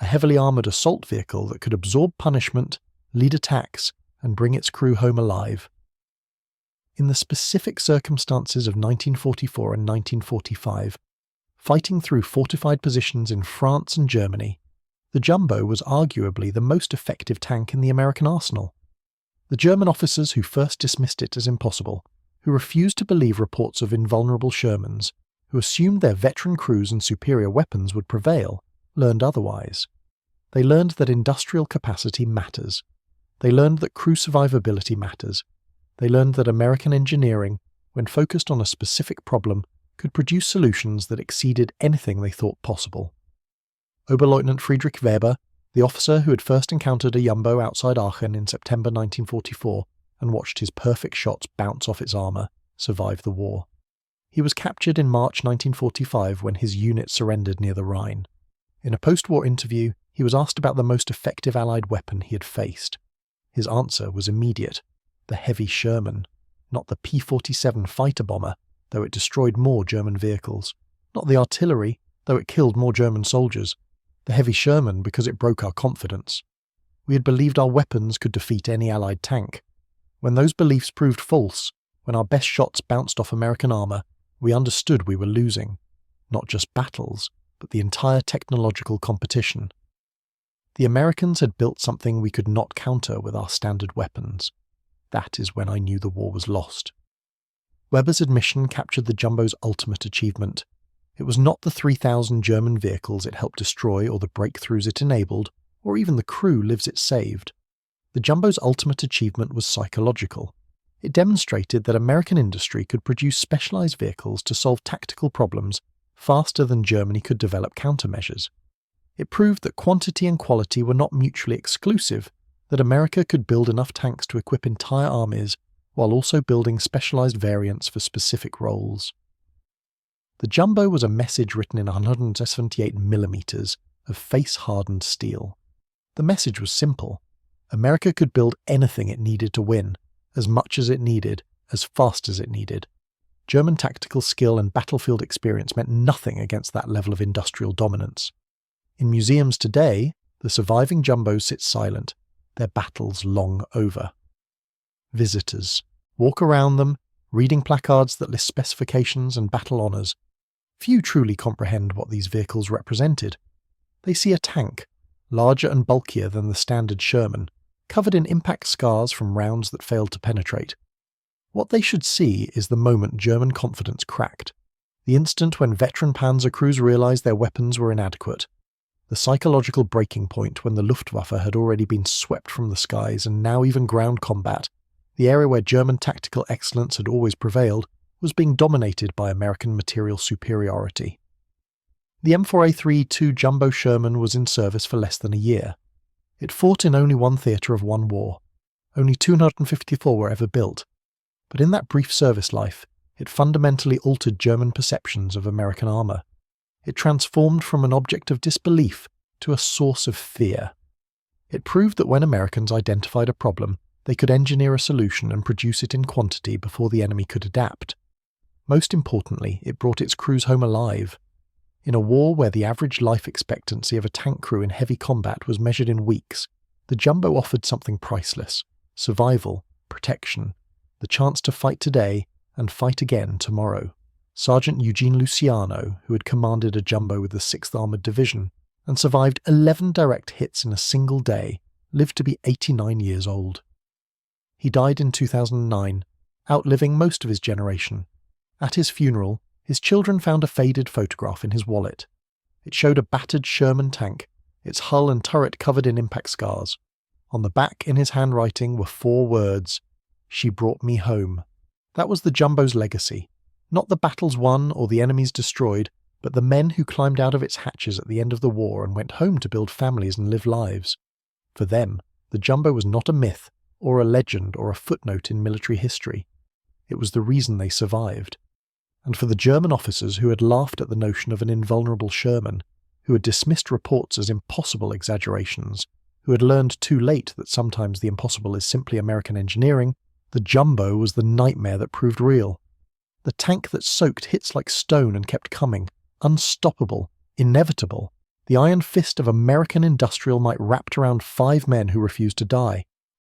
A heavily armoured assault vehicle that could absorb punishment, lead attacks, and bring its crew home alive. In the specific circumstances of 1944 and 1945, fighting through fortified positions in France and Germany, the Jumbo was arguably the most effective tank in the American arsenal. The German officers who first dismissed it as impossible, who refused to believe reports of invulnerable Shermans, who assumed their veteran crews and superior weapons would prevail, learned otherwise. They learned that industrial capacity matters. They learned that crew survivability matters. They learned that American engineering, when focused on a specific problem, could produce solutions that exceeded anything they thought possible. Oberleutnant Friedrich Weber, the officer who had first encountered a Jumbo outside Aachen in September 1944 and watched his perfect shots bounce off its armour, survived the war. He was captured in March 1945 when his unit surrendered near the Rhine. In a post-war interview, he was asked about the most effective Allied weapon he had faced. His answer was immediate: the heavy Sherman, not the P-47 fighter bomber, though it destroyed more German vehicles, not the artillery, though it killed more German soldiers, the heavy Sherman because it broke our confidence. We had believed our weapons could defeat any Allied tank. When those beliefs proved false, when our best shots bounced off American armour, we understood we were losing, not just battles, but the entire technological competition. The Americans had built something we could not counter with our standard weapons. That is when I knew the war was lost. Weber's admission captured the Jumbo's ultimate achievement. It was not the 3,000 German vehicles it helped destroy or the breakthroughs it enabled, or even the crew lives it saved. The Jumbo's ultimate achievement was psychological. It demonstrated that American industry could produce specialised vehicles to solve tactical problems faster than Germany could develop countermeasures. It proved that quantity and quality were not mutually exclusive, that America could build enough tanks to equip entire armies while also building specialised variants for specific roles. The Jumbo was a message written in 178mm of face-hardened steel. The message was simple. America could build anything it needed to win, as much as it needed, as fast as it needed. German tactical skill and battlefield experience meant nothing against that level of industrial dominance. In museums today, the surviving jumbos sit silent, their battles long over. Visitors walk around them, reading placards that list specifications and battle honours. Few truly comprehend what these vehicles represented. They see a tank, larger and bulkier than the standard Sherman, covered in impact scars from rounds that failed to penetrate. What they should see is the moment German confidence cracked, the instant when veteran panzer crews realised their weapons were inadequate, the psychological breaking point when the Luftwaffe had already been swept from the skies and now even ground combat, the area where German tactical excellence had always prevailed, was being dominated by American material superiority. The M4A3E2 Jumbo Sherman was in service for less than a year. It fought in only one theatre of one war. Only 254 were ever built. But in that brief service life, it fundamentally altered German perceptions of American armour. It transformed from an object of disbelief to a source of fear. It proved that when Americans identified a problem, they could engineer a solution and produce it in quantity before the enemy could adapt. Most importantly, it brought its crews home alive. In a war where the average life expectancy of a tank crew in heavy combat was measured in weeks, the Jumbo offered something priceless: survival, protection, the chance to fight today and fight again tomorrow. Sergeant Eugene Luciano, who had commanded a Jumbo with the 6th Armoured Division and survived 11 direct hits in a single day, lived to be 89 years old. He died in 2009, outliving most of his generation. At his funeral, his children found a faded photograph in his wallet. It showed a battered Sherman tank, its hull and turret covered in impact scars. On the back, in his handwriting, were 4 words: "She brought me home." That was the Jumbo's legacy. Not the battles won or the enemies destroyed, but the men who climbed out of its hatches at the end of the war and went home to build families and live lives. For them, the Jumbo was not a myth, or a legend, or a footnote in military history. It was the reason they survived. And for the German officers who had laughed at the notion of an invulnerable Sherman, who had dismissed reports as impossible exaggerations, who had learned too late that sometimes the impossible is simply American engineering, the Jumbo was the nightmare that proved real. The tank that soaked hits like stone and kept coming, unstoppable, inevitable, the iron fist of American industrial might wrapped around 5 men who refused to die.